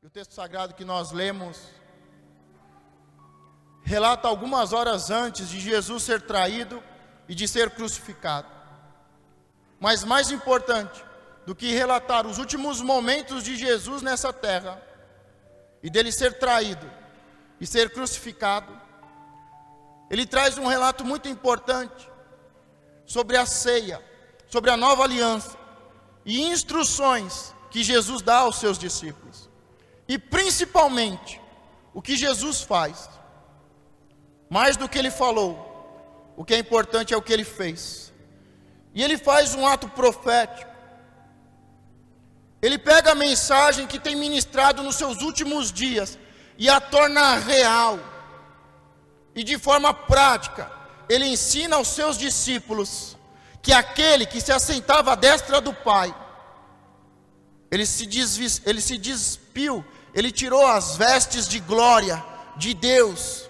E o texto sagrado que nós lemos relata algumas horas antes de Jesus ser traído e de ser crucificado. Mas mais importante do que relatar os últimos momentos de Jesus nessa terra, e dele ser traído e ser crucificado, ele traz um relato muito importante sobre a ceia, sobre a nova aliança e instruções que Jesus dá aos seus discípulos. E principalmente, o que Jesus faz. Mais do que ele falou, o que é importante é o que ele fez. E ele faz um ato profético. Ele pega a mensagem que tem ministrado nos seus últimos dias e a torna real. E de forma prática, ele ensina aos seus discípulos que aquele que se assentava à destra do Pai, ele se despiu, ele tirou as vestes de glória de Deus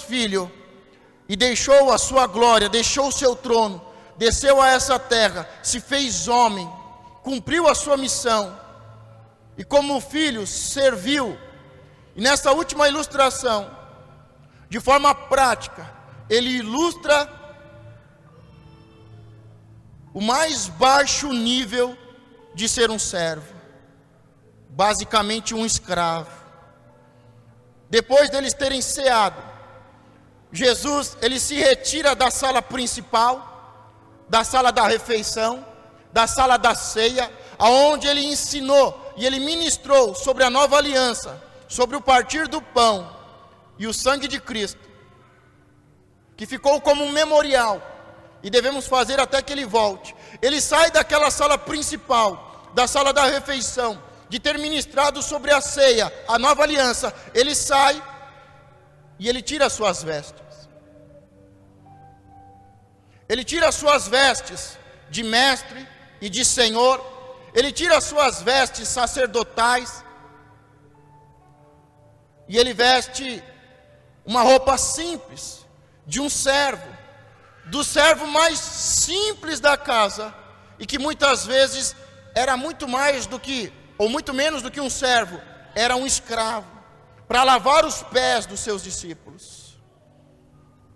Filho, e deixou a sua glória, deixou o seu trono, desceu a essa terra, se fez homem, cumpriu a sua missão, e como filho serviu. E nessa última ilustração, de forma prática, ele ilustra o mais baixo nível de ser um servo, basicamente um escravo. Depois deles terem ceado, Jesus, ele se retira da sala principal, da sala da refeição, da sala da ceia, aonde ele ensinou e ele ministrou sobre a nova aliança, sobre o partir do pão e o sangue de Cristo, que ficou como um memorial, e devemos fazer até que ele volte. Ele sai daquela sala principal, da sala da refeição, de ter ministrado sobre a ceia, a nova aliança. Ele sai e ele tira as suas vestes. Ele tira as suas vestes de mestre e de senhor. Ele tira as suas vestes sacerdotais. E ele veste uma roupa simples, de um servo, do servo mais simples da casa, e que muitas vezes era muito mais do que, ou muito menos do que um servo, era um escravo, para lavar os pés dos seus discípulos.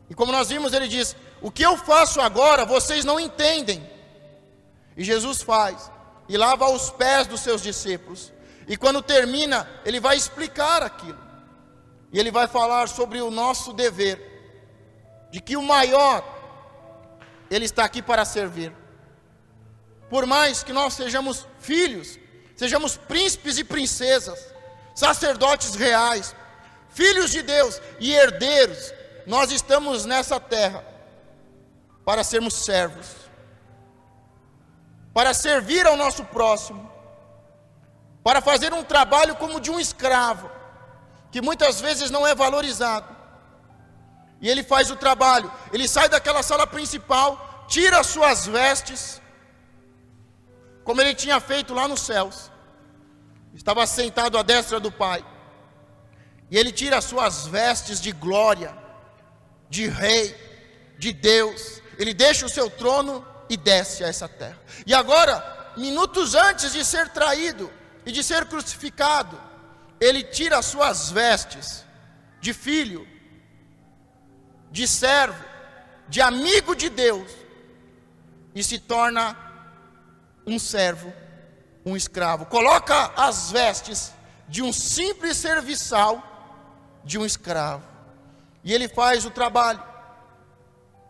E como nós vimos, ele diz: o que eu faço agora, vocês não entendem. E Jesus faz, e lava os pés dos seus discípulos, e quando termina, ele vai explicar aquilo, e ele vai falar sobre o nosso dever, de que o maior, ele está aqui para servir. Por mais que nós sejamos filhos, sejamos príncipes e princesas, sacerdotes reais, filhos de Deus e herdeiros, nós estamos nessa terra para sermos servos, para servir ao nosso próximo, para fazer um trabalho como de um escravo, que muitas vezes não é valorizado. E ele faz o trabalho, ele sai daquela sala principal, tira as suas vestes, como ele tinha feito lá nos céus, estava sentado à destra do Pai, e ele tira as suas vestes de glória, de rei, de Deus, ele deixa o seu trono e desce a essa terra. E agora, minutos antes de ser traído e de ser crucificado, ele tira as suas vestes de filho, de servo, de amigo de Deus, e se torna um servo, um escravo. Coloca as vestes de um simples serviçal, de um escravo. E ele faz o trabalho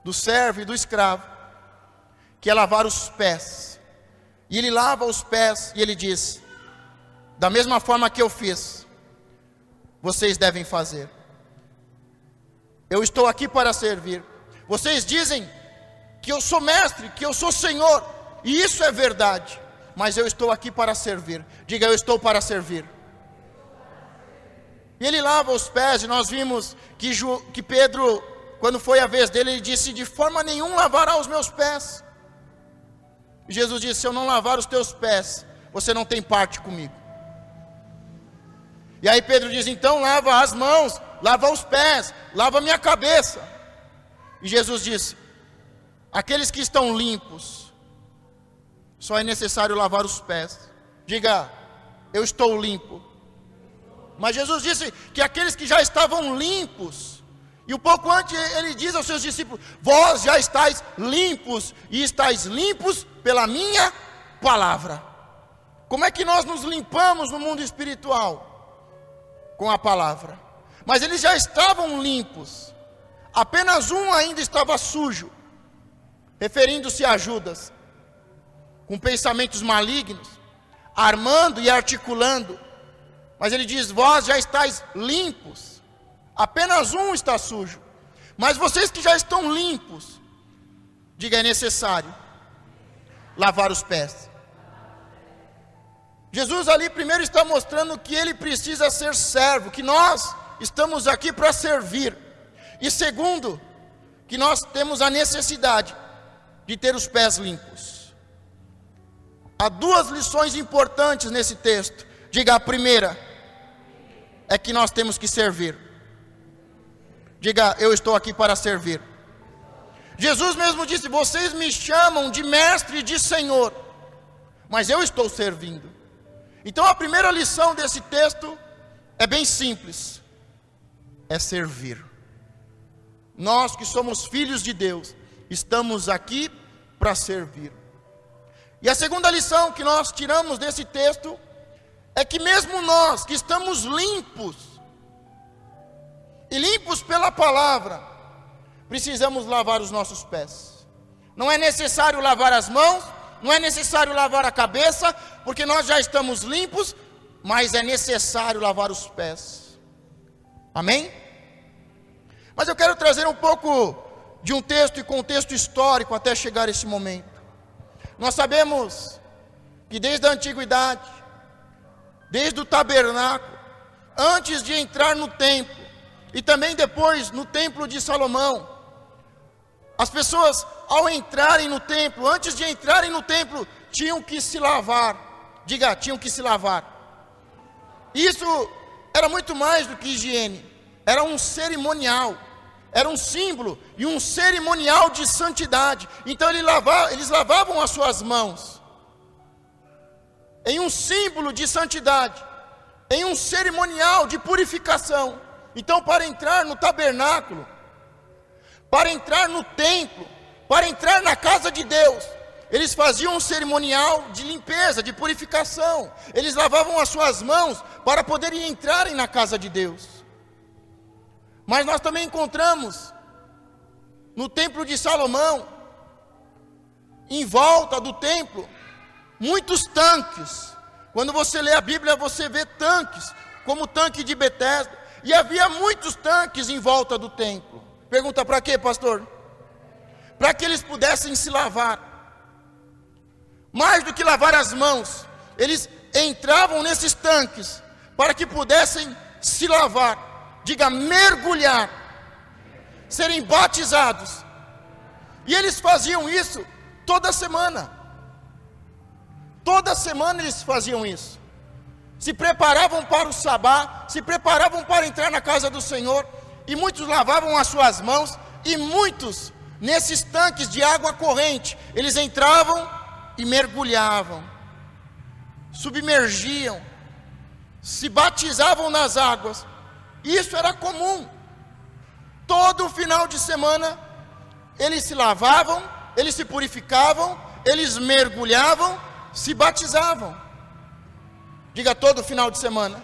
do servo e do escravo, que é lavar os pés. E ele lava os pés e ele diz: da mesma forma que eu fiz, vocês devem fazer. Eu estou aqui para servir. Vocês dizem que eu sou mestre, que eu sou senhor, e isso é verdade, mas eu estou aqui para servir. Diga: eu estou para servir. E ele lava os pés, e nós vimos que Pedro, quando foi a vez dele, ele disse: de forma nenhuma lavará os meus pés. E Jesus disse: se eu não lavar os teus pés, você não tem parte comigo. E aí Pedro diz: então lava as mãos, lava os pés, lava a minha cabeça. E Jesus disse: aqueles que estão limpos, só é necessário lavar os pés. Diga: eu estou limpo. Mas Jesus disse que aqueles que já estavam limpos, e um pouco antes ele diz aos seus discípulos: vós já estáis limpos, e estáis limpos pela minha palavra. Como é que nós nos limpamos no mundo espiritual? Com a palavra. Mas eles já estavam limpos, apenas um ainda estava sujo, referindo-se a Judas, com pensamentos malignos, armando e articulando. Mas ele diz: vós já estáis limpos, apenas um está sujo. Mas vocês que já estão limpos, diga: é necessário lavar os pés. Jesus ali primeiro está mostrando que ele precisa ser servo, que nós estamos aqui para servir. E segundo, que nós temos a necessidade de ter os pés limpos. Há duas lições importantes nesse texto. Diga: a primeira é que nós temos que servir. Diga: eu estou aqui para servir. Jesus mesmo disse: vocês me chamam de mestre e de senhor, mas eu estou servindo. Então a primeira lição desse texto é bem simples: é servir. Nós que somos filhos de Deus, estamos aqui para servir. E a segunda lição que nós tiramos desse texto é que mesmo nós que estamos limpos, e limpos pela palavra, precisamos lavar os nossos pés. Não é necessário lavar as mãos, não é necessário lavar a cabeça, porque nós já estamos limpos, mas é necessário lavar os pés. Amém? Mas eu quero trazer um pouco de um texto e contexto histórico até chegar a esse momento. Nós sabemos que desde a antiguidade, desde o tabernáculo, antes de entrar no templo, e também depois no templo de Salomão, as pessoas ao entrarem no templo, antes de entrarem no templo, tinham que se lavar. Diga: tinham que se lavar. Isso era muito mais do que higiene, era um cerimonial, era um símbolo e um cerimonial de santidade. Então eles lavavam as suas mãos em um símbolo de santidade, em um cerimonial de purificação. Então, para entrar no tabernáculo, para entrar no templo, para entrar na casa de Deus, eles faziam um cerimonial de limpeza, de purificação. Eles lavavam as suas mãos para poderem entrarem na casa de Deus. Mas nós também encontramos no templo de Salomão, em volta do templo, muitos tanques. Quando você lê a Bíblia, você vê tanques, como o tanque de Betesda. E havia muitos tanques em volta do templo. Pergunta: para quê, pastor? Para que eles pudessem se lavar. Mais do que lavar as mãos, eles entravam nesses tanques para que pudessem se lavar. Diga: mergulhar, serem batizados. E eles faziam isso toda semana. Toda semana eles faziam isso. Se preparavam para o sabá, se preparavam para entrar na casa do Senhor, e muitos lavavam as suas mãos, e muitos, nesses tanques de água corrente, eles entravam e mergulhavam, submergiam, se batizavam nas águas. Isso era comum. Todo final de semana, eles se lavavam, eles se purificavam, eles mergulhavam, se batizavam. Diga: todo final de semana.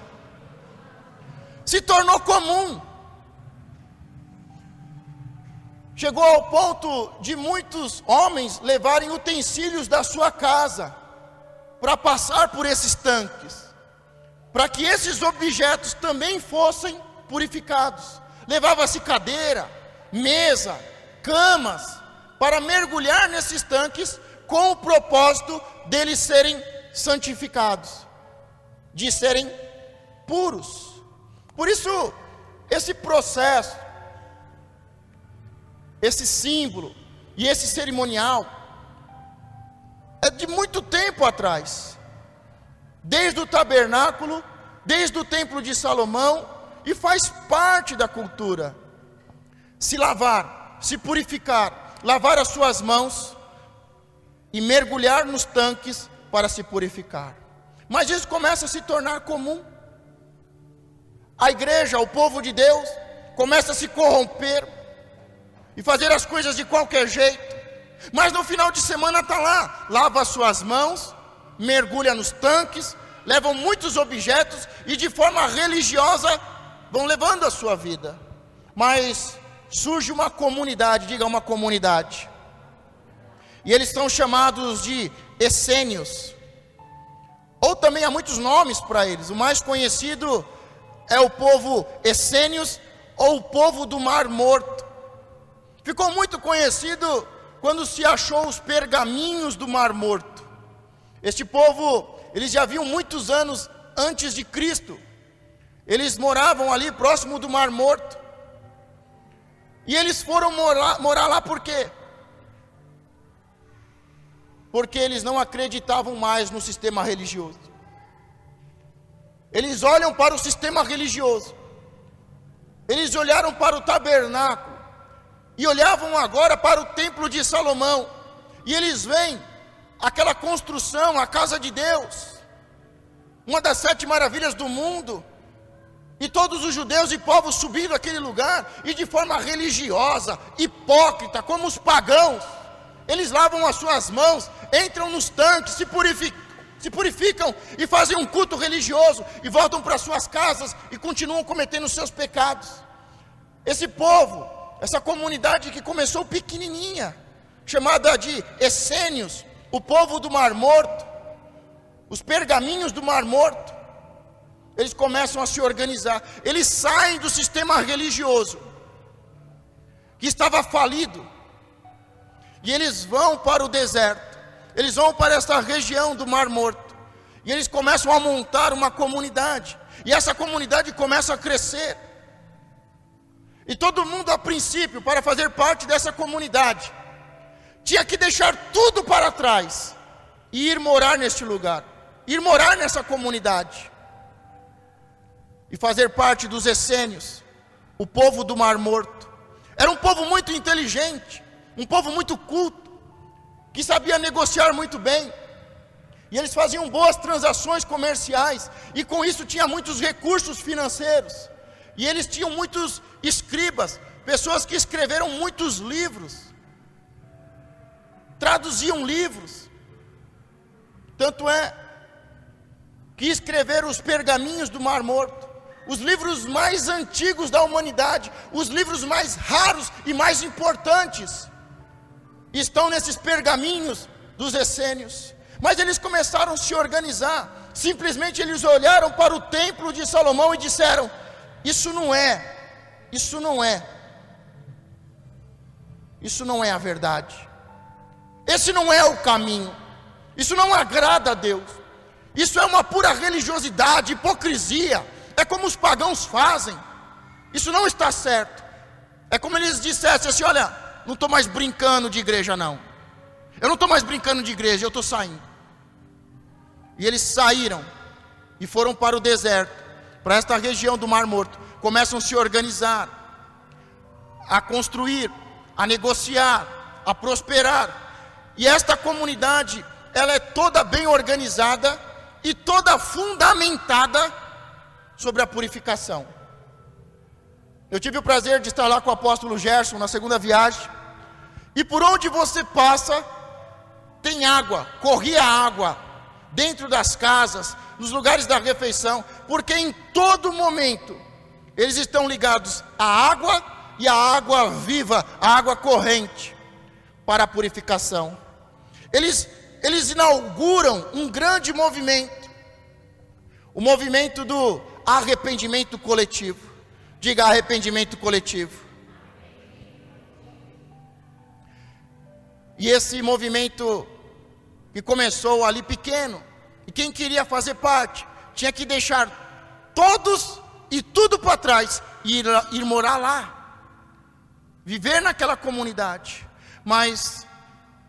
Se tornou comum. Chegou ao ponto de muitos homens levarem utensílios da sua casa para passar por esses tanques, para que esses objetos também fossem purificados. Levava-se cadeira, mesa, camas, para mergulhar nesses tanques com o propósito deles serem santificados, de serem puros. Por isso, esse processo, esse símbolo e esse cerimonial é de muito tempo atrás, desde o tabernáculo, desde o templo de Salomão, e faz parte da cultura. Se lavar, se purificar, lavar as suas mãos e mergulhar nos tanques para se purificar. Mas isso começa a se tornar comum. a igreja, o povo de Deus, começa a se corromper e fazer as coisas de qualquer jeito. Mas no final de semana está lá, lava as suas mãos, mergulha nos tanques, levam muitos objetos e de forma religiosa vão levando a sua vida. Mas surge uma comunidade, diga uma comunidade, e eles são chamados de essênios, ou também há muitos nomes para eles. O mais conhecido é o povo essênios, ou o povo do Mar Morto. Ficou muito conhecido quando se achou os pergaminhos do Mar Morto. Este povo, eles já viam muitos anos antes de Cristo. Eles moravam ali próximo do Mar Morto. E eles foram morar lá por quê? Porque eles não acreditavam mais no sistema religioso. Eles olham para o sistema religioso. Eles olharam para o tabernáculo. E olhavam agora para o templo de Salomão. E eles veem aquela construção, a casa de Deus, uma das 7 maravilhas do mundo. E todos os judeus e povos subiram àquele lugar, e de forma religiosa, hipócrita, como os pagãos, eles lavam as suas mãos, entram nos tanques, se purificam e fazem um culto religioso, e voltam para suas casas e continuam cometendo os seus pecados. Esse povo, essa comunidade que começou pequenininha, chamada de essênios, o povo do Mar Morto, os pergaminhos do Mar Morto, eles começam a se organizar. Eles saem do sistema religioso que estava falido, e eles vão para o deserto. Eles vão para essa região do Mar Morto, e eles começam a montar uma comunidade, e essa comunidade começa a crescer. E todo mundo, a princípio, para fazer parte dessa comunidade, tinha que deixar tudo para trás e ir morar neste lugar, ir morar nessa comunidade e fazer parte dos essênios, o povo do Mar Morto. Era um povo muito inteligente, um povo muito culto, que sabia negociar muito bem, e eles faziam boas transações comerciais, e com isso tinha muitos recursos financeiros, e eles tinham muitos escribas, pessoas que escreveram muitos livros, traduziam livros. Tanto é que escreveram os pergaminhos do Mar Morto, os livros mais antigos da humanidade, os livros mais raros e mais importantes, estão nesses pergaminhos dos essênios. Mas eles começaram a se organizar. Simplesmente eles olharam para o templo de Salomão e disseram: isso não é a verdade, esse não é o caminho, isso não agrada a Deus, isso é uma pura religiosidade, hipocrisia, é como os pagãos fazem, isso não está certo. É como eles dissessem assim: olha, não estou mais brincando de igreja não, eu não estou mais brincando de igreja, eu estou saindo. E eles saíram e foram para o deserto, para esta região do Mar Morto. Começam a se organizar, a construir, a negociar, a prosperar. E esta comunidade, ela é toda bem organizada e toda fundamentada sobre a purificação. Eu tive o prazer de estar lá com o apóstolo Gerson na segunda viagem, e por onde você passa tem água, corria água dentro das casas, nos lugares da refeição, porque em todo momento eles estão ligados à água, e à água viva, à água corrente, para a purificação. Eles inauguram um grande movimento, o movimento do arrependimento coletivo. Diga: arrependimento coletivo. E esse movimento que começou ali pequeno, e quem queria fazer parte tinha que deixar todos e tudo para trás e ir morar lá, viver naquela comunidade. Mas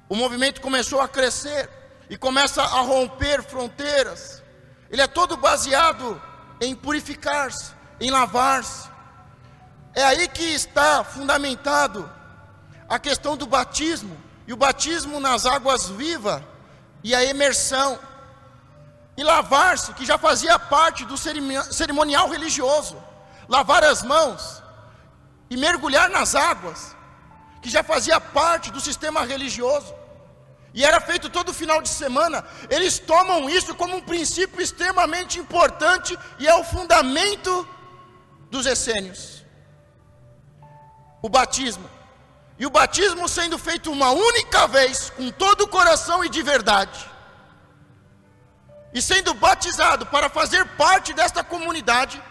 o movimento começou a crescer e começa a romper fronteiras. Ele é todo baseado em purificar-se, em lavar-se. É aí que está fundamentado a questão do batismo, e o batismo nas águas vivas, e a imersão, e lavar-se, que já fazia parte do cerimonial religioso. lavar as mãos e mergulhar nas águas, que já fazia parte do sistema religioso, e era feito todo final de semana. Eles tomam isso como um princípio extremamente importante, e é o fundamento dos essênios. O batismo. E o batismo sendo feito uma única vez, com todo o coração e de verdade. E sendo batizado para fazer parte desta comunidade,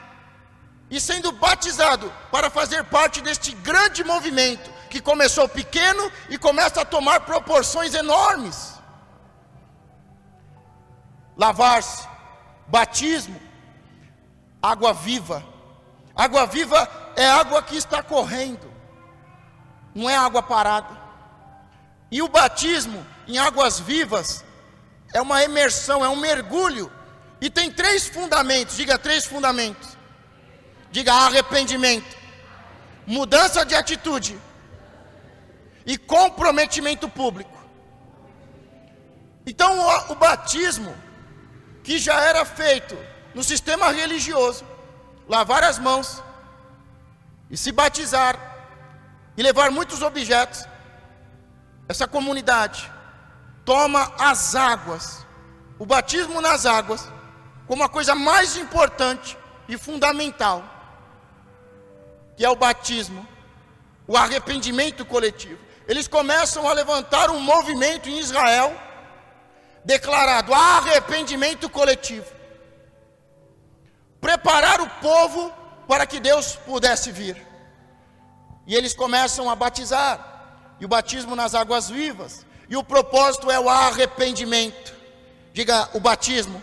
e sendo batizado para fazer parte deste grande movimento, que começou pequeno e começa a tomar proporções enormes. Lavar-se, batismo, água viva. Água viva é água que está correndo, não é água parada. E o batismo em águas vivas é uma imersão, é um mergulho. E tem 3 fundamentos, diga 3 fundamentos. Diga arrependimento, mudança de atitude e comprometimento público. Então o batismo, que já era feito no sistema religioso, lavar as mãos e se batizar e levar muitos objetos, essa comunidade toma as águas, o batismo nas águas, como a coisa mais importante e fundamental, que é o batismo, o arrependimento coletivo. Eles começam a levantar um movimento em Israel, declarado arrependimento coletivo. Preparar o povo para que Deus pudesse vir. E eles começam a batizar, e o batismo nas águas vivas, e o propósito é o arrependimento. Diga, o batismo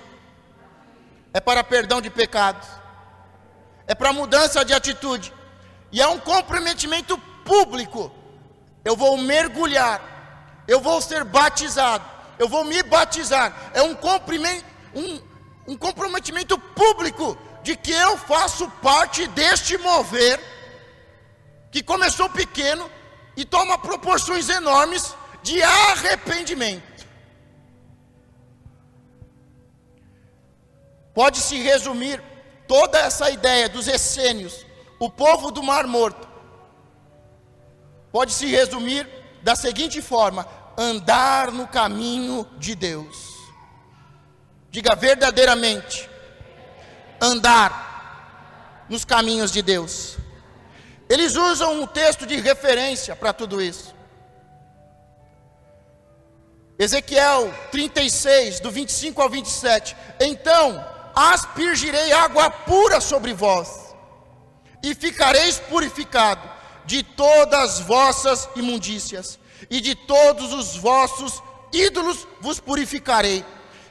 é para perdão de pecados, é para mudança de atitude, e é um comprometimento público. Eu vou mergulhar, eu vou ser batizado, eu vou me batizar. É um comprometimento público de que eu faço parte deste mover, que começou pequeno e toma proporções enormes de arrependimento. Pode-se resumir toda essa ideia dos essênios, o povo do Mar Morto, pode-se resumir da seguinte forma: andar no caminho de Deus. Diga verdadeiramente, andar nos caminhos de Deus. Eles usam um texto de referência para tudo isso. Ezequiel 36, do 25 ao 27. Então aspergirei água pura sobre vós, e ficareis purificado de todas as vossas imundícias, e de todos os vossos ídolos vos purificarei,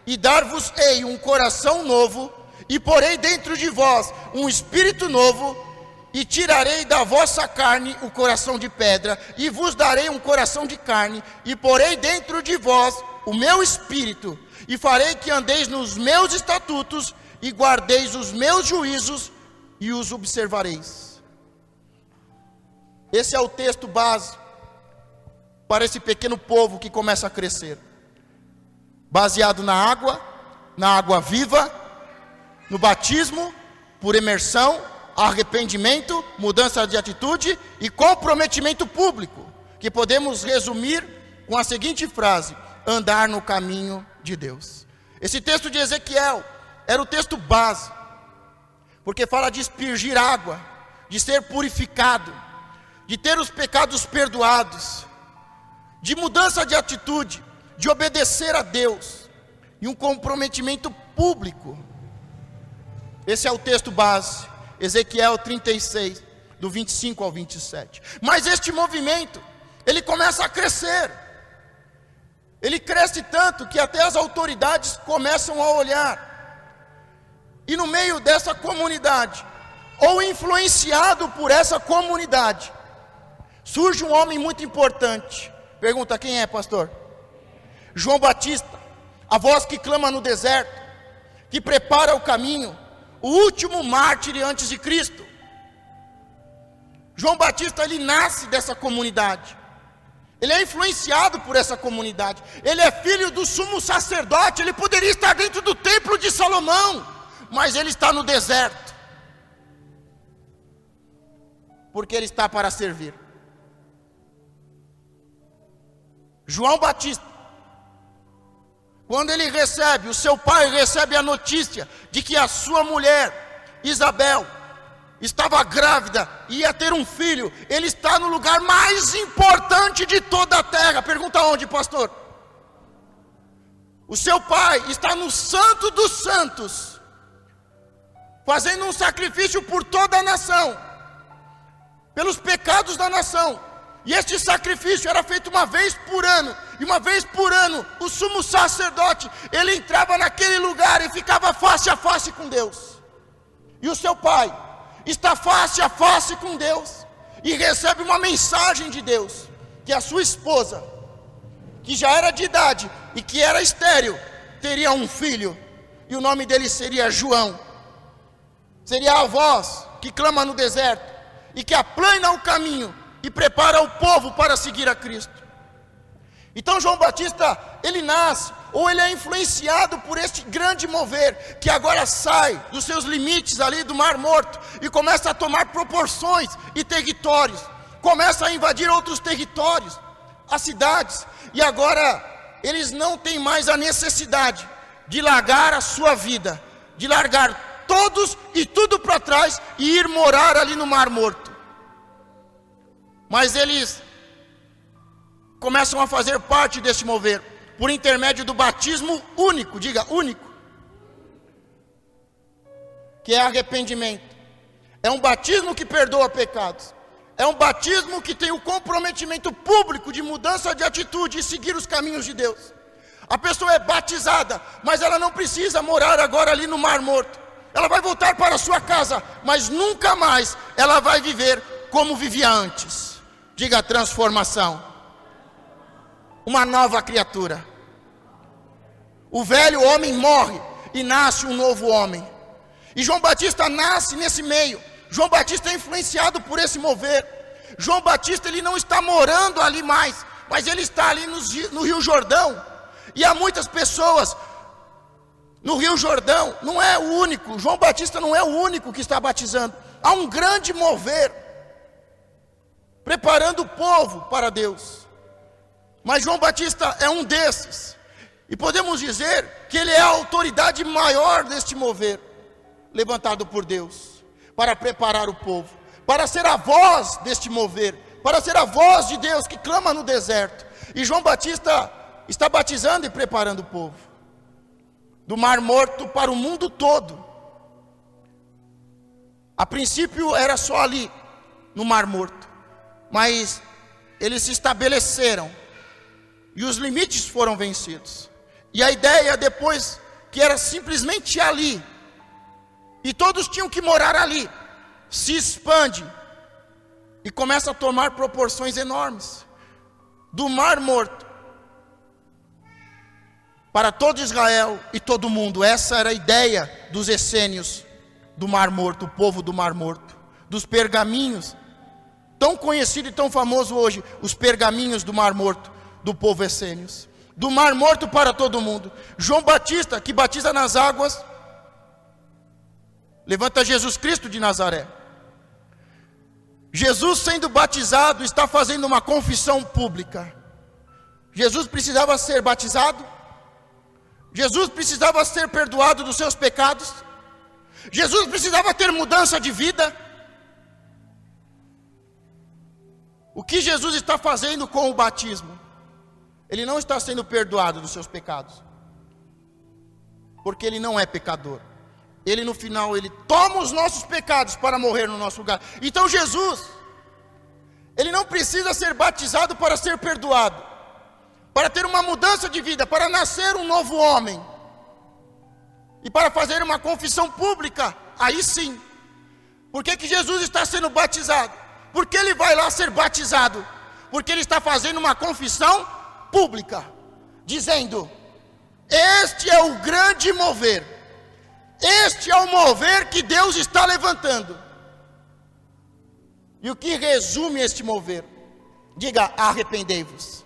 e dar-vos-ei um coração novo, e porei dentro de vós um espírito novo, e tirarei da vossa carne o coração de pedra, e vos darei um coração de carne, e porei dentro de vós o meu espírito, e farei que andeis nos meus estatutos, e guardeis os meus juízos, e os observareis. Esse é o texto base para esse pequeno povo que começa a crescer, baseado na água viva, no batismo por imersão, arrependimento, mudança de atitude e comprometimento público, que podemos resumir com a seguinte frase: andar no caminho de Deus. Esse texto de Ezequiel era o texto base, porque fala de aspergir água, de ser purificado, de ter os pecados perdoados, de mudança de atitude, de obedecer a Deus, e um comprometimento público. Esse é o texto base, Ezequiel 36, do 25 ao 27. Mas este movimento, ele começa a crescer. Ele cresce tanto que até as autoridades começam a olhar. E no meio dessa comunidade, ou influenciado por essa comunidade, surge um homem muito importante. Pergunta: quem é, pastor? João Batista, a voz que clama no deserto, que prepara o caminho, o último mártir antes de Cristo. João Batista, ele nasce dessa comunidade, ele é influenciado por essa comunidade, ele é filho do sumo sacerdote, ele poderia estar dentro do templo de Salomão, mas ele está no deserto. porque ele está para servir. João Batista, quando ele recebe, o seu pai recebe a notícia de que a sua mulher, Isabel, estava grávida e ia ter um filho, ele está no lugar mais importante de toda a terra. Pergunta onde, pastor? O seu pai está no Santo dos Santos, fazendo um sacrifício por toda a nação, pelos pecados da nação. E este sacrifício era feito uma vez por ano. E uma vez por ano, o sumo sacerdote, ele entrava naquele lugar e ficava face a face com Deus. E o seu pai está face a face com Deus e recebe uma mensagem de Deus, que a sua esposa, que já era de idade e que era estéril, teria um filho, e o nome dele seria João. Seria a voz que clama no deserto e que aplana o caminho e prepara o povo para seguir a Cristo. Então João Batista, ele nasce, ou ele é influenciado por este grande mover, que agora sai dos seus limites ali do Mar Morto, e começa a tomar proporções e territórios, começa a invadir outros territórios, as cidades, e agora eles não têm mais a necessidade de largar a sua vida, de largar todos e tudo para trás e ir morar ali no Mar Morto. Mas eles começam a fazer parte desse mover, por intermédio do batismo único, diga único, que é arrependimento. É um batismo que perdoa pecados, é um batismo que tem o comprometimento público de mudança de atitude e seguir os caminhos de Deus. A pessoa é batizada, mas ela não precisa morar agora ali no Mar Morto. Ela vai voltar para a sua casa, mas nunca mais ela vai viver como vivia antes. Diga transformação. Uma nova criatura. O velho homem morre e nasce um novo homem. E João Batista nasce nesse meio. João Batista é influenciado por esse mover. João Batista, ele não está morando ali mais, mas ele está ali no Rio Jordão. E há muitas pessoas no Rio Jordão. Não é o único, João Batista não é o único que está batizando. Há um grande mover, preparando o povo para Deus. Mas João Batista é um desses. E podemos dizer que ele é a autoridade maior deste mover, levantado por Deus, para preparar o povo, para ser a voz deste mover, para ser a voz de Deus que clama no deserto. E João Batista está batizando e preparando o povo, do Mar Morto para o mundo todo. A princípio era só ali, no Mar Morto, mas eles se estabeleceram, e os limites foram vencidos. E a ideia depois, que era simplesmente ali, e todos tinham que morar ali, se expande, e começa a tomar proporções enormes. Do Mar Morto, para todo Israel e todo mundo. Essa era a ideia dos essênios do Mar Morto, o povo do Mar Morto. Dos pergaminhos, tão conhecido e tão famoso hoje, os pergaminhos do Mar Morto, do povo essênios. Do Mar Morto para todo mundo. João Batista, que batiza nas águas, levanta Jesus Cristo de Nazaré. Jesus, sendo batizado, está fazendo uma confissão pública. Jesus precisava ser batizado? Jesus precisava ser perdoado dos seus pecados? Jesus precisava ter mudança de vida? O que Jesus está fazendo com o batismo? Ele não está sendo perdoado dos seus pecados, porque ele não é pecador. Ele no final, ele toma os nossos pecados para morrer no nosso lugar. Então Jesus, ele não precisa ser batizado para ser perdoado, para ter uma mudança de vida, para nascer um novo homem, e para fazer uma confissão pública. Aí sim. Por que que Jesus está sendo batizado? Por que ele vai lá ser batizado? Porque ele está fazendo uma confissão pública, dizendo: este é o grande mover, este é o mover que Deus está levantando. E o que resume este mover? Diga: arrependei-vos.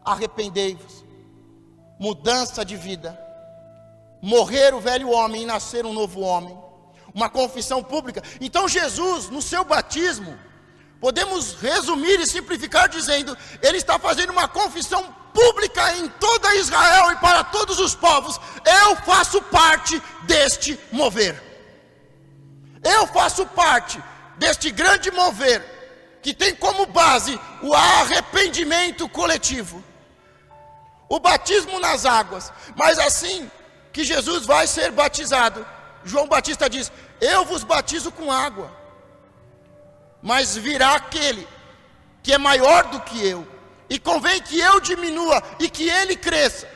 Arrependei-vos. Mudança de vida. Morrer o velho homem e nascer um novo homem. uma confissão pública. Então Jesus, no seu batismo, podemos resumir e simplificar dizendo, ele está fazendo uma confissão pública em toda Israel e para todos os povos: eu faço parte deste mover. Eu faço parte deste grande mover, que tem como base o arrependimento coletivo, o batismo nas águas. Mas assim que Jesus vai ser batizado, João Batista diz: eu vos batizo com água, mas virá aquele que é maior do que eu, e convém que eu diminua e que ele cresça.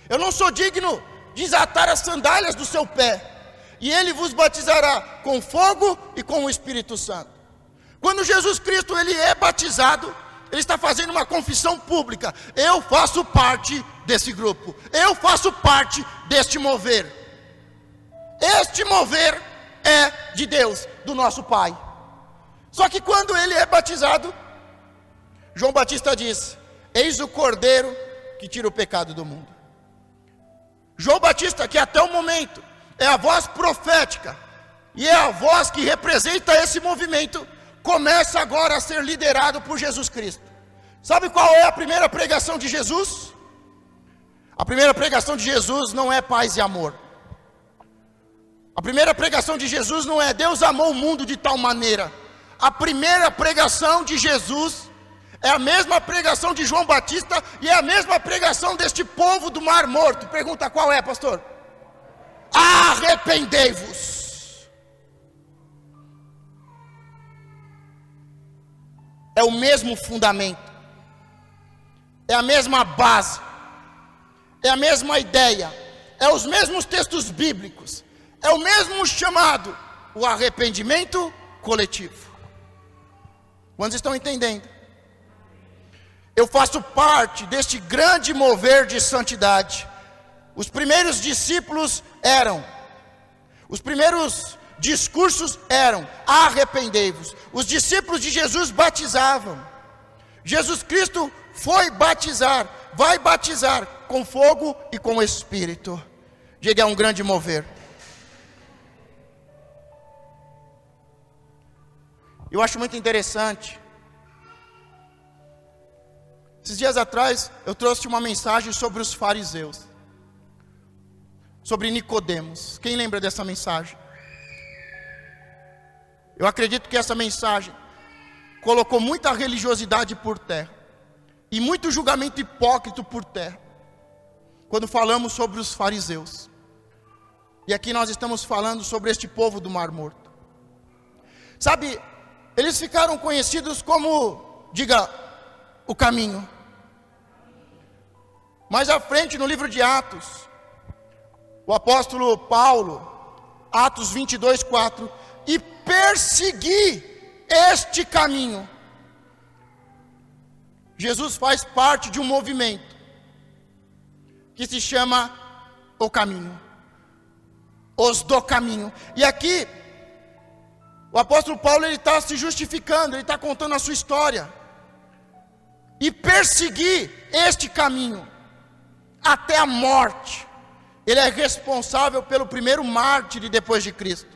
Eu não sou digno de desatar as sandálias do seu pé, e ele vos batizará com fogo e com o Espírito Santo. Quando Jesus Cristo ele é batizado, ele está fazendo uma confissão pública: eu faço parte desse grupo, eu faço parte deste mover. Este mover é de Deus, do nosso Pai. Só que quando ele é batizado, João Batista diz: eis o Cordeiro que tira o pecado do mundo. João Batista, que até o momento é a voz profética e é a voz que representa esse movimento, começa agora a ser liderado por Jesus Cristo. Sabe qual é a primeira pregação de Jesus? A primeira pregação de Jesus não é paz e amor. A primeira pregação de Jesus não é Deus amou o mundo de tal maneira. A primeira pregação de Jesus é a mesma pregação de João Batista e é a mesma pregação deste povo do Mar Morto. Pergunta: qual é, pastor? Arrependei-vos. É o mesmo fundamento, é a mesma base, é a mesma ideia, é os mesmos textos bíblicos, é o mesmo chamado, o arrependimento coletivo. Quantos estão entendendo? Eu faço parte deste grande mover de santidade. Os primeiros discípulos os primeiros discursos eram: arrependei-vos. Os discípulos de Jesus batizavam. Jesus Cristo foi batizar, vai batizar com fogo e com o Espírito. Diga: é um grande mover. Eu acho muito interessante. Esses dias atrás eu trouxe uma mensagem sobre os fariseus, sobre Nicodemos. Quem lembra dessa mensagem? Eu acredito que essa mensagem colocou muita religiosidade por terra e muito julgamento hipócrita por terra, quando falamos sobre os fariseus. E aqui nós estamos falando sobre este povo do Mar Morto. Sabe, eles ficaram conhecidos como, diga, o caminho. Mais à frente no livro de Atos, o apóstolo Paulo, Atos 22, 4, e persegui este caminho. Jesus faz parte de um movimento que se chama o caminho, os do caminho. E aqui o apóstolo Paulo ele está se justificando, ele está contando a sua história. E persegui este caminho até a morte. Ele é responsável pelo primeiro mártir depois de Cristo.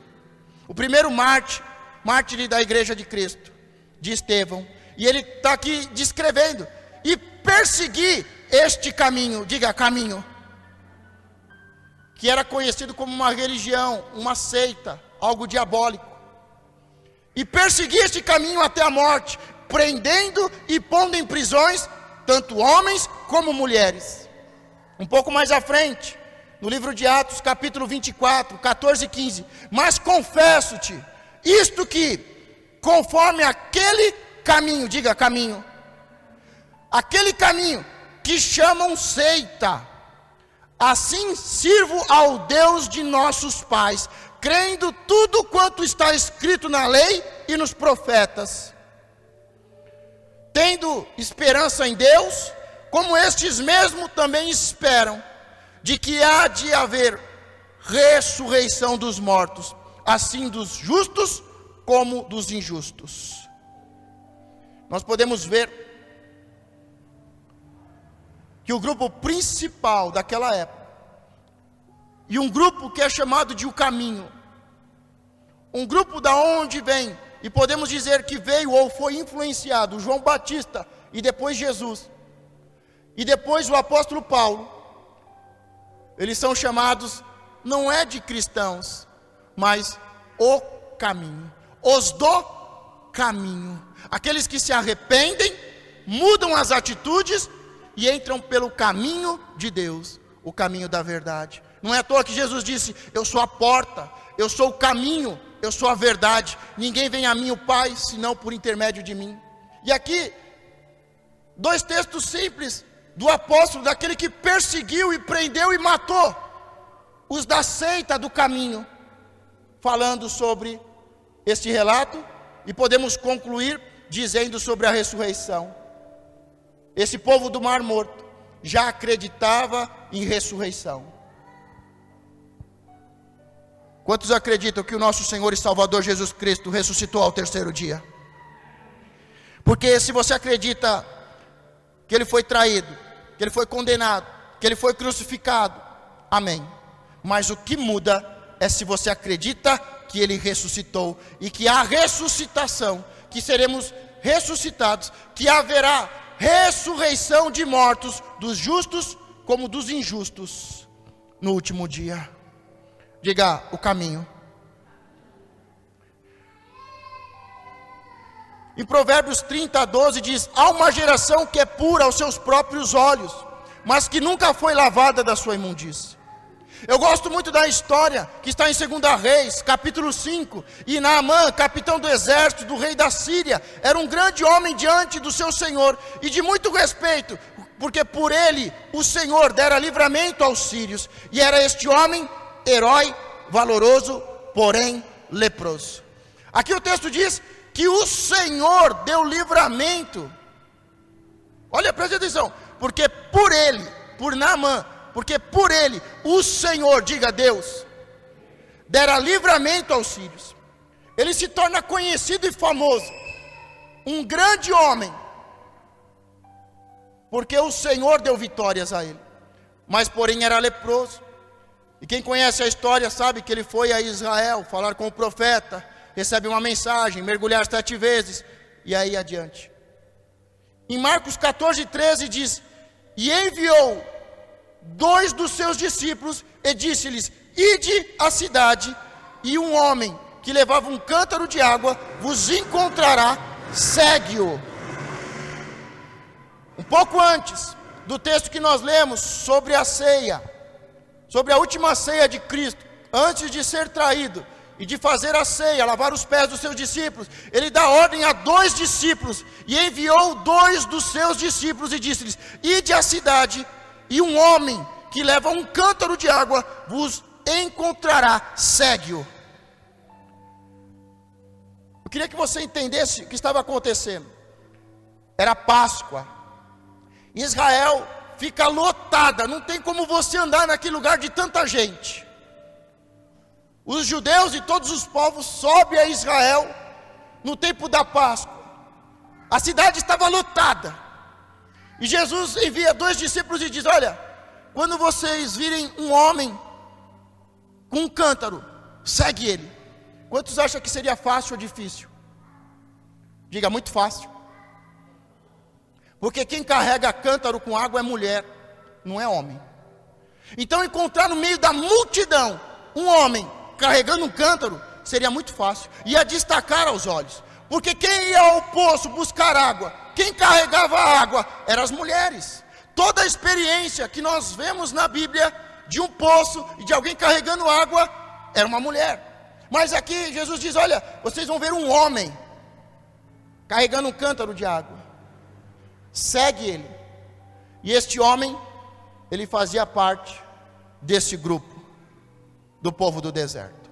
O primeiro mártir da igreja de Cristo, de Estevão. E ele está aqui descrevendo: e persegui este caminho, diga caminho, que era conhecido como uma religião, uma seita, algo diabólico. E persegui este caminho até a morte, prendendo e pondo em prisões tanto homens como mulheres. Um pouco mais à frente, no livro de Atos, capítulo 24, 14 e 15. Mas confesso-te, isto que, conforme aquele caminho, diga caminho, aquele caminho que chamam seita, assim sirvo ao Deus de nossos pais, crendo tudo quanto está escrito na lei e nos profetas, tendo esperança em Deus, como estes mesmo também esperam, de que há de haver ressurreição dos mortos, assim dos justos como dos injustos. Nós podemos ver que o grupo principal daquela época, e um grupo que é chamado de o caminho. Um grupo da onde vem, e podemos dizer que veio ou foi influenciado João Batista e depois Jesus, e depois o apóstolo Paulo. Eles são chamados, não é de cristãos, mas o caminho, os do caminho, aqueles que se arrependem, mudam as atitudes e entram pelo caminho de Deus, o caminho da verdade. Não é à toa que Jesus disse: eu sou a porta, eu sou o caminho, eu sou a verdade, ninguém vem a mim o Pai, senão por intermédio de mim. E aqui, dois textos simples do apóstolo, daquele que perseguiu e prendeu e matou os da seita do caminho, falando sobre este relato, e podemos concluir dizendo sobre a ressurreição. Esse povo do Mar Morto já acreditava em ressurreição. Quantos acreditam que o nosso Senhor e Salvador Jesus Cristo ressuscitou ao terceiro dia? Porque se você acredita que Ele foi traído, que Ele foi condenado, que Ele foi crucificado, amém. Mas o que muda é se você acredita que Ele ressuscitou, e que há ressuscitação, que seremos ressuscitados, que haverá ressurreição de mortos, dos justos como dos injustos, no último dia. Diga: o caminho. Em Provérbios 30:12 diz: há uma geração que é pura aos seus próprios olhos, mas que nunca foi lavada da sua imundície. Eu gosto muito da história que está em 2 Reis, capítulo 5. E Naamã, capitão do exército do rei da Síria, era um grande homem diante do seu Senhor, e de muito respeito, porque por ele o Senhor dera livramento aos sírios. E era este homem herói, valoroso, porém leproso. Aqui o texto diz que o Senhor deu livramento. Olha, preste atenção. Porque por ele, por Naamã, porque por ele o Senhor, diga Deus, dera livramento aos sírios. Ele se torna conhecido e famoso, um grande homem, porque o Senhor deu vitórias a ele. Mas porém era leproso. E quem conhece a história sabe que ele foi a Israel falar com o profeta, recebe uma mensagem, mergulhar 7 vezes, e aí adiante. Em Marcos 14:13 diz: e enviou 2 dos seus discípulos e disse-lhes: ide à cidade, e um homem que levava um cântaro de água vos encontrará, segue-o. Um pouco antes do texto que nós lemos sobre a ceia, sobre a última ceia de Cristo, antes de ser traído e de fazer a ceia, lavar os pés dos seus discípulos, ele dá ordem a 2 discípulos, e enviou 2 dos seus discípulos e disse-lhes: ide à cidade, e um homem que leva um cântaro de água vos encontrará, segue-o. Eu queria que você entendesse o que estava acontecendo. Era Páscoa. Israel fica lotada, não tem como você andar naquele lugar de tanta gente. Os judeus e todos os povos sobem a Israel no tempo da Páscoa. A cidade estava lotada. E Jesus envia 2 discípulos e diz: olha, quando vocês virem um homem com um cântaro, segue ele. Quantos acham que seria fácil ou difícil? Diga: muito fácil. Porque quem carrega cântaro com água é mulher, não é homem. Então encontrar no meio da multidão um homem carregando um cântaro seria muito fácil, ia destacar aos olhos. Porque quem ia ao poço buscar água, quem carregava a água, eram as mulheres. Toda a experiência que nós vemos na Bíblia de um poço e de alguém carregando água, era uma mulher. Mas aqui Jesus diz: olha, vocês vão ver um homem carregando um cântaro de água, segue ele. E este homem, ele fazia parte desse grupo do povo do deserto.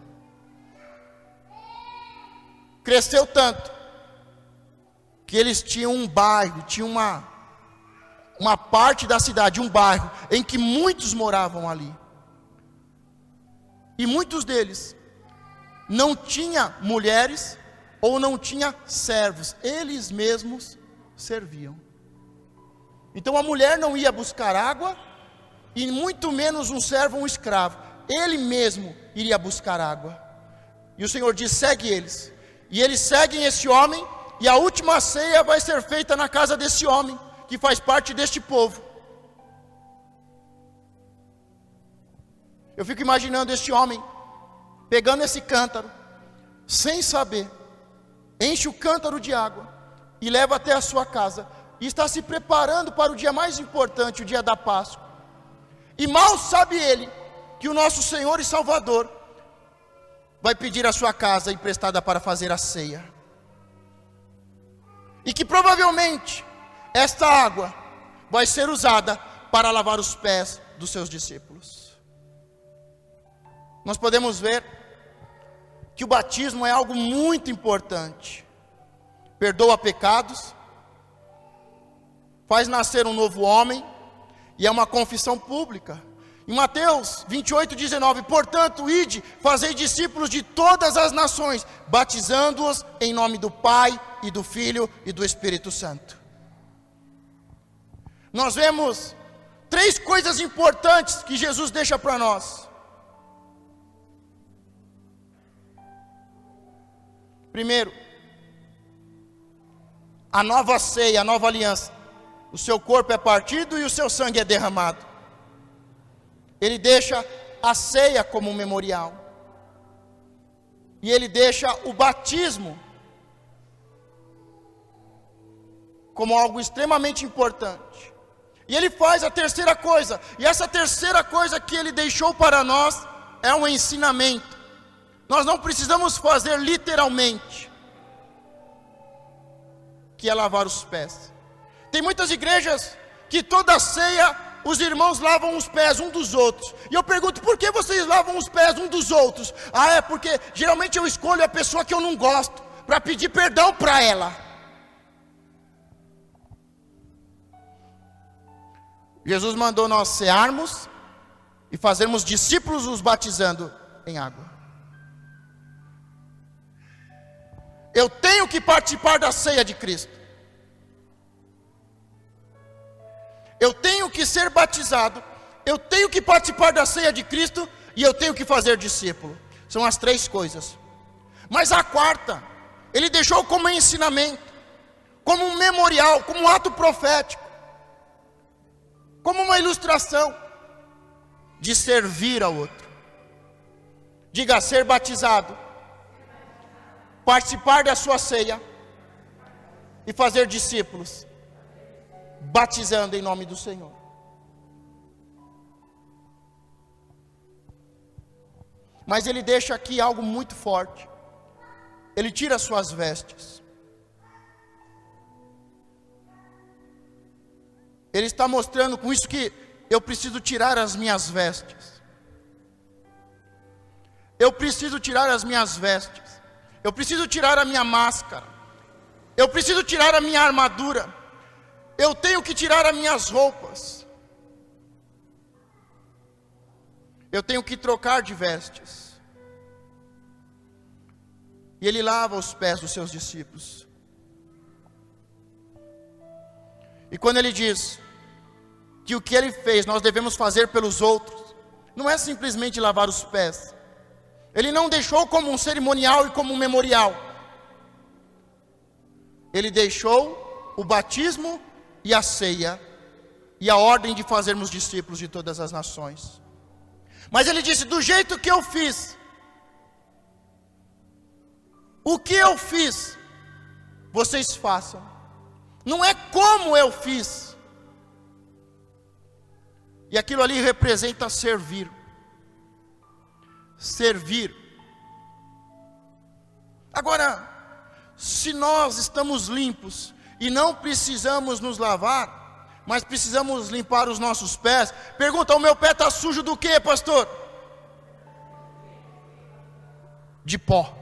Cresceu tanto que eles tinham um bairro, tinha uma parte da cidade, um bairro em que muitos moravam ali. E muitos deles não tinha mulheres ou não tinha servos, eles mesmos serviam. Então a mulher não ia buscar água, e muito menos um servo ou um escravo. Ele mesmo iria buscar água. E o Senhor diz: segue eles. E eles seguem esse homem, e a última ceia vai ser feita na casa desse homem, que faz parte deste povo. Eu fico imaginando este homem, pegando esse cântaro, sem saber, enche o cântaro de água, e leva até a sua casa, e está se preparando para o dia mais importante, o dia da Páscoa. E mal sabe ele, que o nosso Senhor e Salvador vai pedir a sua casa emprestada para fazer a ceia. E que provavelmente esta água vai ser usada para lavar os pés dos seus discípulos. Nós podemos ver que o batismo é algo muito importante. Perdoa pecados, faz nascer um novo homem, e é uma confissão pública. Em Mateus 28:19, portanto, ide, fazei discípulos de todas as nações, batizando-os em nome do Pai, e do Filho, e do Espírito Santo. Nós vemos 3 coisas importantes que Jesus deixa para nós. Primeiro, a nova ceia, a nova aliança. O seu corpo é partido e o seu sangue é derramado. Ele deixa a ceia como um memorial. E ele deixa o batismo como algo extremamente importante. E ele faz a terceira coisa. E essa terceira coisa que ele deixou para nós é um ensinamento. Nós não precisamos fazer literalmente, que é lavar os pés. Tem muitas igrejas que toda ceia os irmãos lavam os pés um dos outros. E eu pergunto: por que vocês lavam os pés um dos outros? Ah, é porque geralmente eu escolho a pessoa que eu não gosto, para pedir perdão para ela. Jesus mandou nós cearmos e fazermos discípulos, os batizando em água. Eu tenho que participar da ceia de Cristo. Eu tenho que ser batizado, eu tenho que participar da ceia de Cristo, e eu tenho que fazer discípulo. São as 3 coisas. Mas a quarta, ele deixou como ensinamento, como um memorial, como um ato profético, como uma ilustração de servir ao outro. Diga: ser batizado, participar da sua ceia e fazer discípulos, batizando em nome do Senhor. Mas ele deixa aqui algo muito forte. Ele tira as suas vestes. Ele está mostrando com isso que eu preciso tirar as minhas vestes. Eu preciso tirar as minhas vestes. Eu preciso tirar a minha máscara. Eu preciso tirar a minha armadura. Eu tenho que tirar as minhas roupas. Eu tenho que trocar de vestes. E ele lava os pés dos seus discípulos. E quando ele diz que o que ele fez nós devemos fazer pelos outros, não é simplesmente lavar os pés. Ele não deixou como um cerimonial e como um memorial. Ele deixou o batismo e a ceia, e a ordem de fazermos discípulos de todas as nações. Mas ele disse: do jeito que eu fiz, o que eu fiz, vocês façam. Não é como eu fiz. E aquilo ali representa servir. Servir. Agora, se nós estamos limpos e não precisamos nos lavar, mas precisamos limpar os nossos pés, pergunta: o meu pé está sujo do que, pastor? De pó.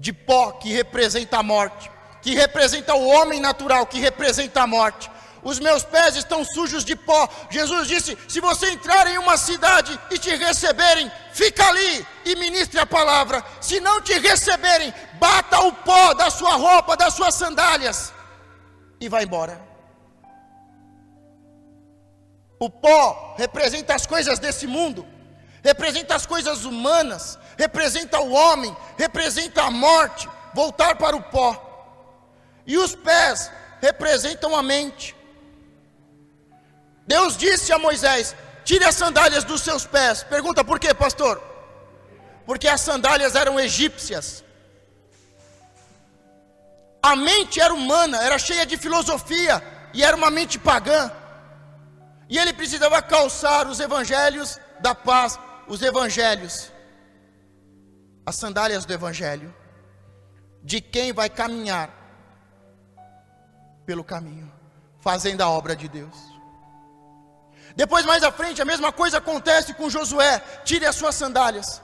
De pó, que representa a morte, que representa o homem natural, que representa a morte. Os meus pés estão sujos de pó. Jesus disse: se você entrar em uma cidade e te receberem, fica ali e ministre a palavra. Se não te receberem, bata o pó da sua roupa, das suas sandálias, e vá embora. O pó representa as coisas desse mundo, representa as coisas humanas, representa o homem, representa a morte, voltar para o pó. E os pés representam a mente. Deus disse a Moisés: tire as sandálias dos seus pés. Pergunta: por quê, pastor? Porque as sandálias eram egípcias. A mente era humana, era cheia de filosofia, e era uma mente pagã. E ele precisava calçar os evangelhos da paz, os evangelhos, as sandálias do evangelho, de quem vai caminhar pelo caminho, fazendo a obra de Deus. Depois, mais à frente, a mesma coisa acontece com Josué: tire as suas sandálias.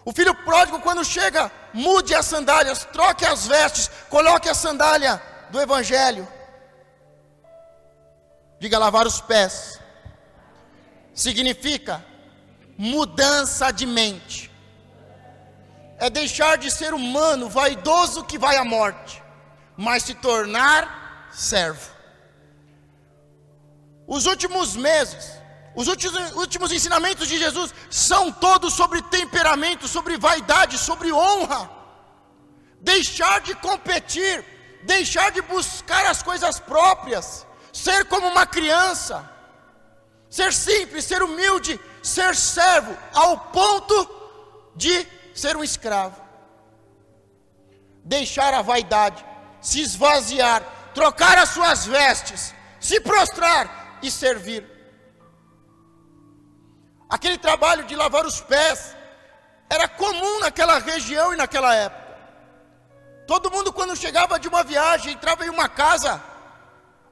O filho pródigo, quando chega, mude as sandálias, troque as vestes, coloque a sandália do evangelho. Diga: lavar os pés significa mudança de mente. É deixar de ser humano, vaidoso que vai à morte, mas se tornar servo. Os últimos meses, os últimos ensinamentos de Jesus são todos sobre temperamento, sobre vaidade, sobre honra. Deixar de competir, deixar de buscar as coisas próprias, ser como uma criança, ser simples, ser humilde, ser servo, ao ponto de ser um escravo. Deixar a vaidade, se esvaziar, trocar as suas vestes, se prostrar e servir. Aquele trabalho de lavar os pés era comum naquela região e naquela época. Todo mundo, quando chegava de uma viagem, entrava em uma casa,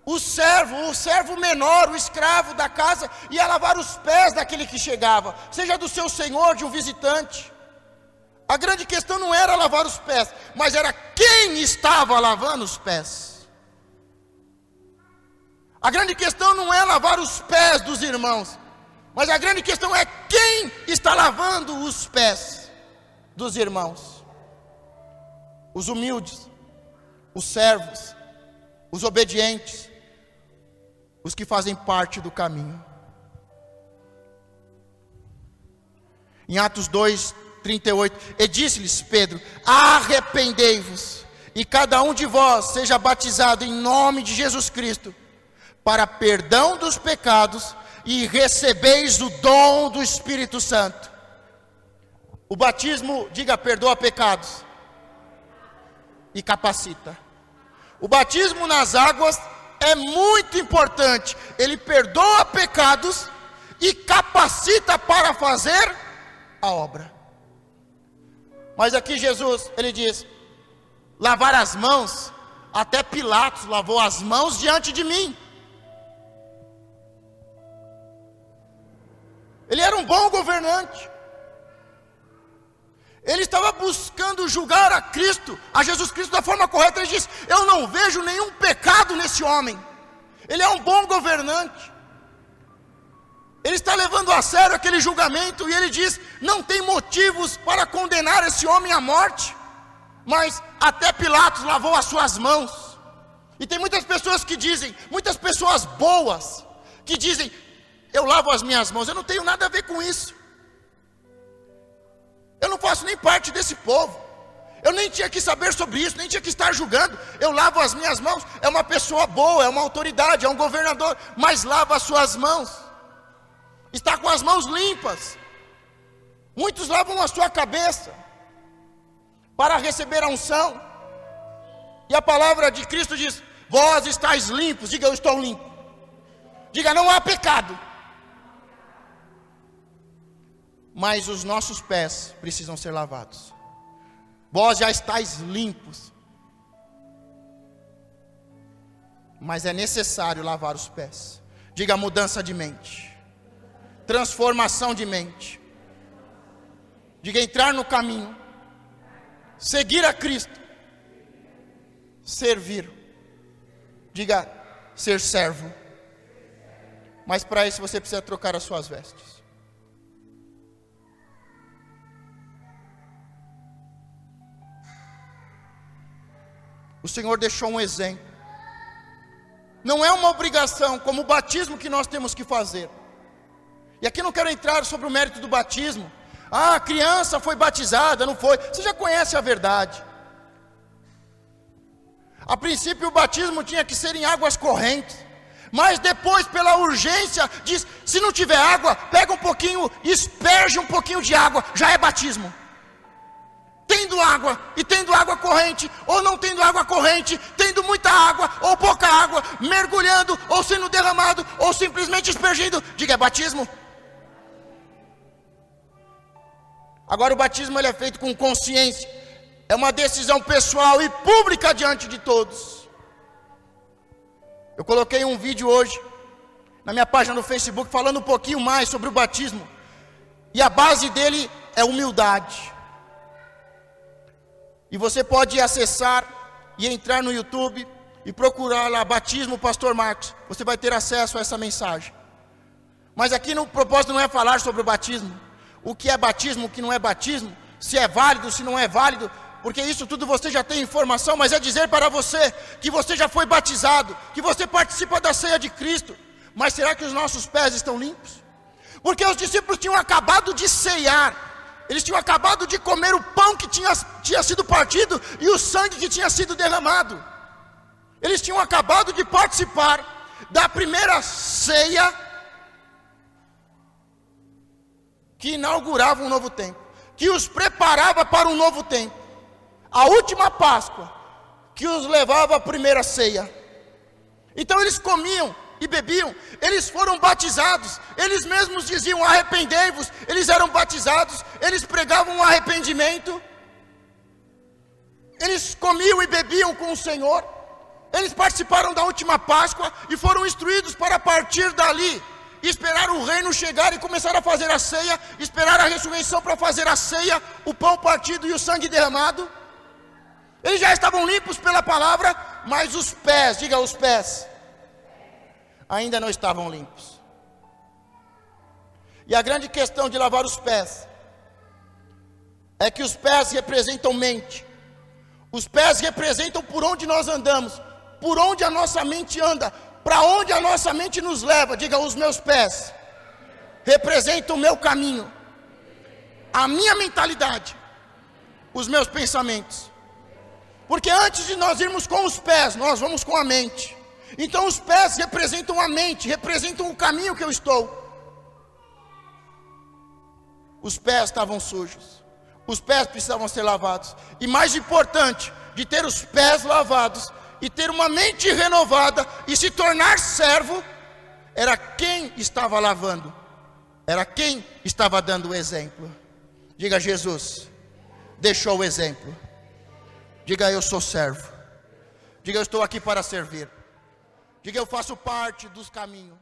o servo menor, o escravo da casa, ia lavar os pés daquele que chegava, seja do seu senhor, de um visitante. A grande questão não era lavar os pés, mas era quem estava lavando os pés. A grande questão não é lavar os pés dos irmãos, mas a grande questão é quem está lavando os pés dos irmãos. Os humildes, os servos, os obedientes, os que fazem parte do caminho. Em Atos 2:38, e disse-lhes Pedro: arrependei-vos, e cada um de vós seja batizado em nome de Jesus Cristo, para perdão dos pecados, e recebeis o dom do Espírito Santo. O batismo, diga, perdoa pecados e capacita. O batismo nas águas é muito importante. Ele perdoa pecados e capacita para fazer a obra. Mas aqui Jesus, ele diz: lavar as mãos, até Pilatos lavou as mãos diante de mim. Ele era um bom governante. Ele estava buscando julgar a Cristo, a Jesus Cristo, da forma correta. Ele disse: eu não vejo nenhum pecado nesse homem. Ele é um bom governante. Ele está levando a sério aquele julgamento, e ele diz: não tem motivos para condenar esse homem à morte. Mas até Pilatos lavou as suas mãos. E tem muitas pessoas que dizem, muitas pessoas boas, que dizem: eu lavo as minhas mãos, eu não tenho nada a ver com isso. Eu não faço nem parte desse povo. Eu nem tinha que saber sobre isso, nem tinha que estar julgando. Eu lavo as minhas mãos. É uma pessoa boa, é uma autoridade, é um governador, mas lava as suas mãos. Está com as mãos limpas. Muitos lavam a sua cabeça para receber a unção. E a palavra de Cristo diz: vós estáis limpos. Diga: eu estou limpo. Diga: não há pecado. Mas os nossos pés precisam ser lavados. Vós já estáis limpos, mas é necessário lavar os pés. Diga: mudança de mente, transformação de mente. Diga: entrar no caminho, seguir a Cristo, servir. Diga: ser servo. Mas para isso você precisa trocar as suas vestes. O Senhor deixou um exemplo. Não é uma obrigação como o batismo que nós temos que fazer. E aqui não quero entrar sobre o mérito do batismo. Ah, a criança foi batizada, não foi. Você já conhece a verdade. A princípio o batismo tinha que ser em águas correntes. Mas depois, pela urgência, diz: se não tiver água, pega um pouquinho, asperge um pouquinho de água, já é batismo. Tendo água, e tendo água corrente, ou não tendo água corrente, tendo muita água, ou pouca água, mergulhando, ou sendo derramado, ou simplesmente aspergindo, diga, é batismo. Agora o batismo ele é feito com consciência, é uma decisão pessoal e pública diante de todos. Eu coloquei um vídeo hoje, na minha página no Facebook, falando um pouquinho mais sobre o batismo, e a base dele é humildade. E você pode acessar e entrar no YouTube e procurar lá, Batismo Pastor Marcos. Você vai ter acesso a essa mensagem. Mas aqui no propósito não é falar sobre o batismo. O que é batismo, o que não é batismo. Se é válido, se não é válido. Porque isso tudo você já tem informação. Mas é dizer para você que você já foi batizado. Que você participa da ceia de Cristo. Mas será que os nossos pés estão limpos? Porque os discípulos tinham acabado de ceiar. Eles tinham acabado de comer o pão que tinha sido partido e o sangue que tinha sido derramado. Eles tinham acabado de participar da primeira ceia que inaugurava um novo tempo, que os preparava para um novo tempo. A última Páscoa que os levava à primeira ceia. Então eles comiam e bebiam, eles foram batizados, eles mesmos diziam arrependei-vos, eles eram batizados, eles pregavam um arrependimento, eles comiam e bebiam com o Senhor, eles participaram da última Páscoa e foram instruídos para partir dali, esperar o reino chegar e começar a fazer a ceia, esperar a ressurreição para fazer a ceia, o pão partido e o sangue derramado. Eles já estavam limpos pela palavra, mas os pés, diga os pés, ainda não estavam limpos. E a grande questão de lavar os pés é que os pés representam mente. Os pés representam por onde nós andamos, por onde a nossa mente anda, para onde a nossa mente nos leva. Diga, os meus pés representam o meu caminho, a minha mentalidade, os meus pensamentos. Porque antes de nós irmos com os pés, nós vamos com a mente. Então os pés representam a mente, representam o caminho que eu estou. Os pés estavam sujos, os pés precisavam ser lavados. E mais importante, de ter os pés lavados e ter uma mente renovada e se tornar servo, era quem estava lavando, era quem estava dando o exemplo. Diga, Jesus deixou o exemplo. Diga, eu sou servo. Diga, eu estou aqui para servir. Diga, eu faço parte dos caminhos.